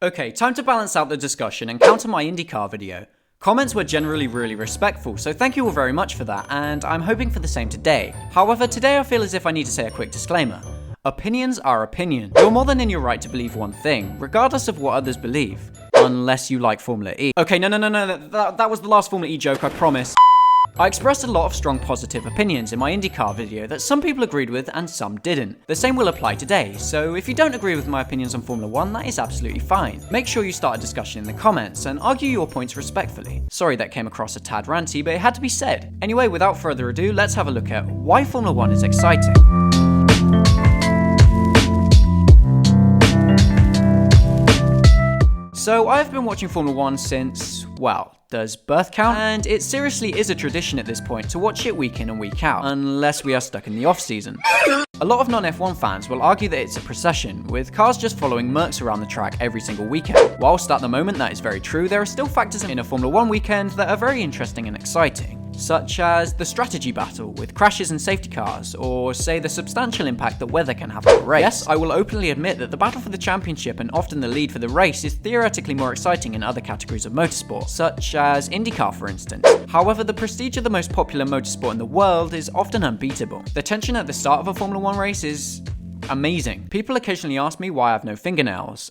Okay, time to balance out the discussion and counter my IndyCar video. Comments were generally really respectful, so thank you all very much for that, and I'm hoping for the same today. However, today I feel as if I need to say a quick disclaimer. Opinions are opinions. You're more than in your right to believe one thing, regardless of what others believe. Unless you like Formula E. Okay, no, that was the last Formula E joke, I promise. I expressed a lot of strong positive opinions in my IndyCar video that some people agreed with and some didn't. The same will apply today, so if you don't agree with my opinions on Formula 1, that is absolutely fine. Make sure you start a discussion in the comments and argue your points respectfully. Sorry that came across a tad ranty, but it had to be said. Anyway, without further ado, let's have a look at why Formula 1 is exciting. So I've been watching Formula 1 since, well, does birth count? And it seriously is a tradition at this point to watch it week in and week out, unless we are stuck in the off-season. A lot of non-F1 fans will argue that it's a procession, with cars just following Mercs around the track every single weekend. Whilst at the moment that is very true, there are still factors in a Formula 1 weekend that are very interesting and exciting. Such as the strategy battle with crashes and safety cars, or say the substantial impact that weather can have on a race. Yes, I will openly admit that the battle for the championship and often the lead for the race is theoretically more exciting in other categories of motorsport, such as IndyCar for instance. However, the prestige of the most popular motorsport in the world is often unbeatable. The tension at the start of a Formula 1 race is amazing. People occasionally ask me why I have no fingernails.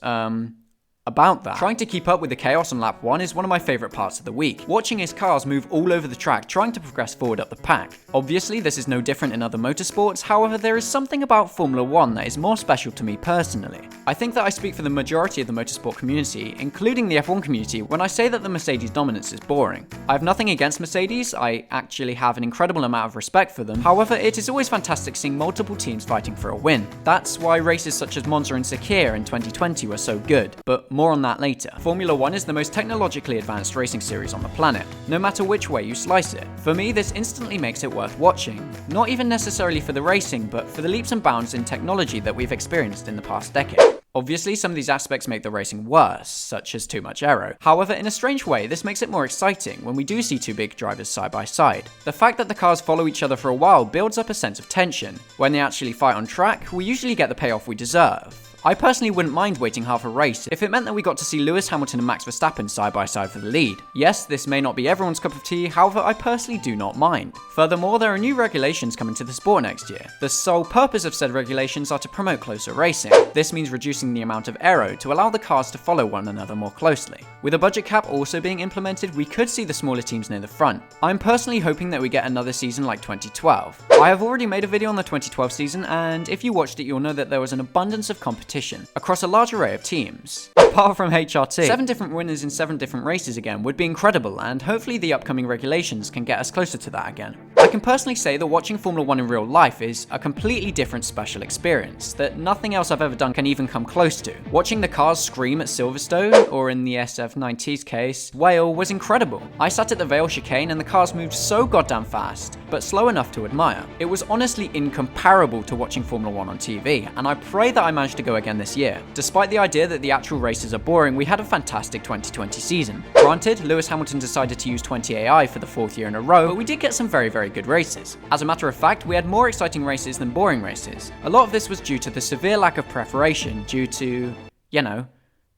About that. Trying to keep up with the chaos on lap 1 is one of my favourite parts of the week. Watching his cars move all over the track trying to progress forward up the pack. Obviously, this is no different in other motorsports, however, there is something about Formula 1 that is more special to me personally. I think that I speak for the majority of the motorsport community, including the F1 community, when I say that the Mercedes dominance is boring. I have nothing against Mercedes, I actually have an incredible amount of respect for them, however, it is always fantastic seeing multiple teams fighting for a win. That's why races such as Monza and Sakir in 2020 were so good, but more on that later. Formula 1 is the most technologically advanced racing series on the planet, no matter which way you slice it. For me, this instantly makes it worth watching, not even necessarily for the racing, but for the leaps and bounds in technology that we've experienced in the past decade. Obviously, some of these aspects make the racing worse, such as too much aero. However, in a strange way, this makes it more exciting when we do see two big drivers side by side. The fact that the cars follow each other for a while builds up a sense of tension. When they actually fight on track, we usually get the payoff we deserve. I personally wouldn't mind waiting half a race if it meant that we got to see Lewis Hamilton and Max Verstappen side by side for the lead. Yes, this may not be everyone's cup of tea, however I personally do not mind. Furthermore, there are new regulations coming to the sport next year. The sole purpose of said regulations are to promote closer racing. This means reducing the amount of aero to allow the cars to follow one another more closely. With a budget cap also being implemented, we could see the smaller teams near the front. I'm personally hoping that we get another season like 2012. I have already made a video on the 2012 season, and if you watched it you'll know that there was an abundance of competition across a large array of teams. Apart from HRT, 7 different winners in 7 different races again would be incredible, and hopefully the upcoming regulations can get us closer to that again. I can personally say that watching Formula 1 in real life is a completely different special experience that nothing else I've ever done can even come close to. Watching the cars scream at Silverstone, or in the SF90's case, Whale, was incredible. I sat at the Vale chicane and the cars moved so goddamn fast, but slow enough to admire. It was honestly incomparable to watching Formula 1 on TV, and I pray that I managed to go again this year. Despite the idea that the actual races are boring, we had a fantastic 2020 season. Granted, Lewis Hamilton decided to use 20 AI for the 4th year in a row, but we did get some very good races. As a matter of fact, we had more exciting races than boring races. A lot of this was due to the severe lack of preparation due to, you know,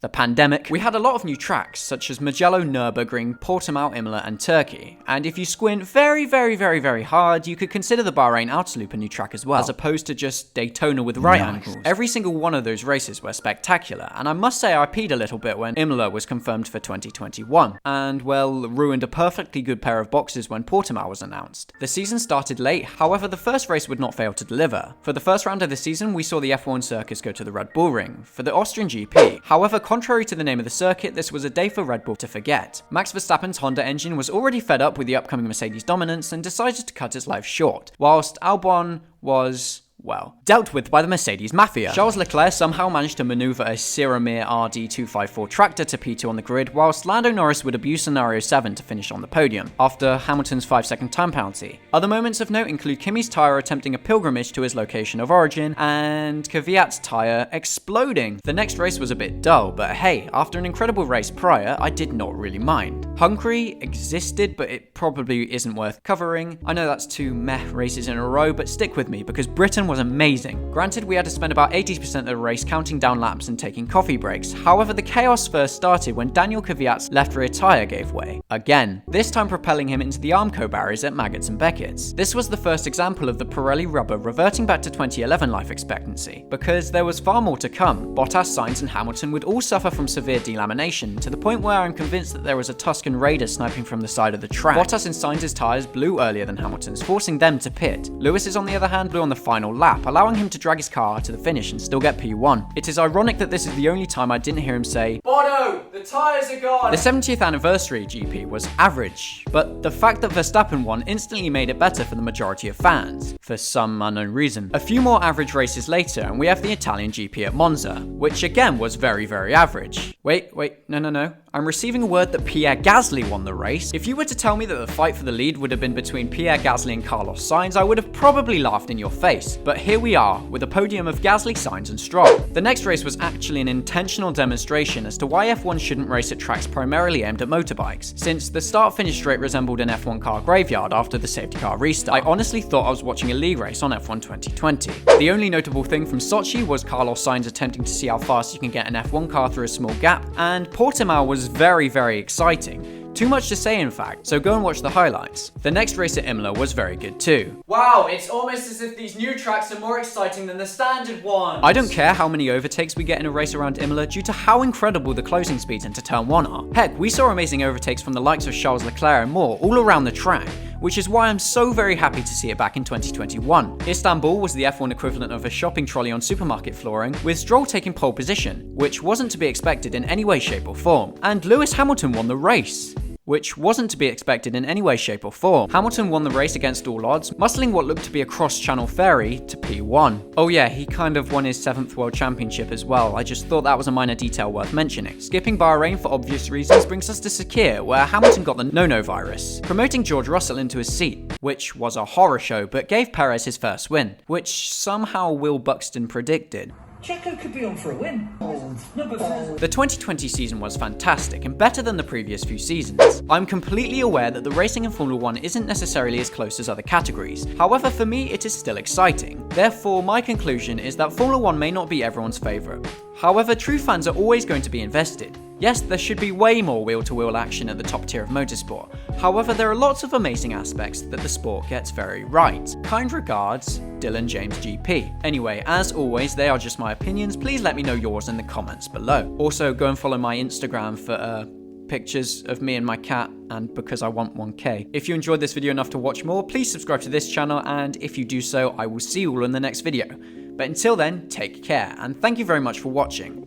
the pandemic. We had a lot of new tracks, such as Mugello, Nürburgring, Portimao, Imola, and Turkey. And if you squint very hard, you could consider the Bahrain outer loop a new track as well, as opposed to just Daytona with right angles. Every single one of those races were spectacular, and I must say I peed a little bit when Imola was confirmed for 2021, and well, ruined a perfectly good pair of boxes when Portimao was announced. The season started late, however the first race would not fail to deliver. For the first round of the season, we saw the F1 circus go to the Red Bull Ring for the Austrian GP. However, contrary to the name of the circuit, this was a day for Red Bull to forget. Max Verstappen's Honda engine was already fed up with the upcoming Mercedes dominance and decided to cut its life short, whilst Albon was, well, dealt with by the Mercedes mafia. Charles Leclerc somehow managed to maneuver a Ciramir RD254 tractor to P2 on the grid, whilst Lando Norris would abuse scenario 7 to finish on the podium, after Hamilton's 5-second time penalty. Other moments of note include Kimi's tyre attempting a pilgrimage to his location of origin, and Kvyat's tyre exploding. The next race was a bit dull, but hey, after an incredible race prior, I did not really mind. Hungary existed, but it probably isn't worth covering. I know that's 2 meh races in a row, but stick with me, because Britain was amazing. Granted, we had to spend about 80% of the race counting down laps and taking coffee breaks. However, the chaos first started when Daniel Kvyat's left rear tyre gave way. Again, this time propelling him into the Armco barriers at Maggots and Beckett's. This was the first example of the Pirelli rubber reverting back to 2011 life expectancy, because there was far more to come. Bottas, Sainz and Hamilton would all suffer from severe delamination, to the point where I'm convinced that there was a Tuscan Raider sniping from the side of the track. Bottas and Sainz's tyres blew earlier than Hamilton's, forcing them to pit. Lewis's, on the other hand, blew on the final lap, allowing him to drag his car to the finish and still get P1. It is ironic that this is the only time I didn't hear him say, "Bono, the tyres are gone!" The 70th anniversary GP was average, but the fact that Verstappen won instantly made it better for the majority of fans, for some unknown reason. A few more average races later, and we have the Italian GP at Monza, which again was very, very average. Wait, no. I'm receiving word that Pierre Gasly won the race. If you were to tell me that the fight for the lead would have been between Pierre Gasly and Carlos Sainz, I would have probably laughed in your face. But here we are, with a podium of Gasly, Sainz and Stroll. The next race was actually an intentional demonstration as to why F1 shouldn't race at tracks primarily aimed at motorbikes, since the start-finish straight resembled an F1 car graveyard after the safety car restart. I honestly thought I was watching a league race on F1 2020. The only notable thing from Sochi was Carlos Sainz attempting to see how fast you can get an F1 car through a small gap, and Portimao was very, very exciting. Too much to say in fact, so go and watch the highlights. The next race at Imola was very good too. Wow, it's almost as if these new tracks are more exciting than the standard ones. I don't care how many overtakes we get in a race around Imola due to how incredible the closing speeds into turn 1 are. Heck, we saw amazing overtakes from the likes of Charles Leclerc and more all around the track, which is why I'm so very happy to see it back in 2021. Istanbul was the F1 equivalent of a shopping trolley on supermarket flooring, with Stroll taking pole position, which wasn't to be expected in any way, shape or form. And Lewis Hamilton won the race, which wasn't to be expected in any way, shape or form. Hamilton won the race against all odds, muscling what looked to be a cross-channel ferry to P1. Oh yeah, he kind of won his 7th World Championship as well. I just thought that was a minor detail worth mentioning. Skipping Bahrain for obvious reasons brings us to Sakir, where Hamilton got the no-no virus, promoting George Russell into his seat, which was a horror show but gave Perez his first win, which somehow Will Buxton predicted. Checo could be on for a win. The 2020 season was fantastic and better than the previous few seasons. I'm completely aware that the racing in Formula 1 isn't necessarily as close as other categories. However, for me, it is still exciting. Therefore, my conclusion is that Formula 1 may not be everyone's favourite. However, true fans are always going to be invested. Yes, there should be way more wheel-to-wheel action at the top tier of motorsport. However, there are lots of amazing aspects that the sport gets very right. Kind regards, DylJG. Anyway, as always, they are just my opinions. Please let me know yours in the comments below. Also, go and follow my Instagram for pictures of me and my cat, and because I want 1K. If you enjoyed this video enough to watch more, please subscribe to this channel, and if you do so, I will see you all in the next video. But until then, take care, and thank you very much for watching.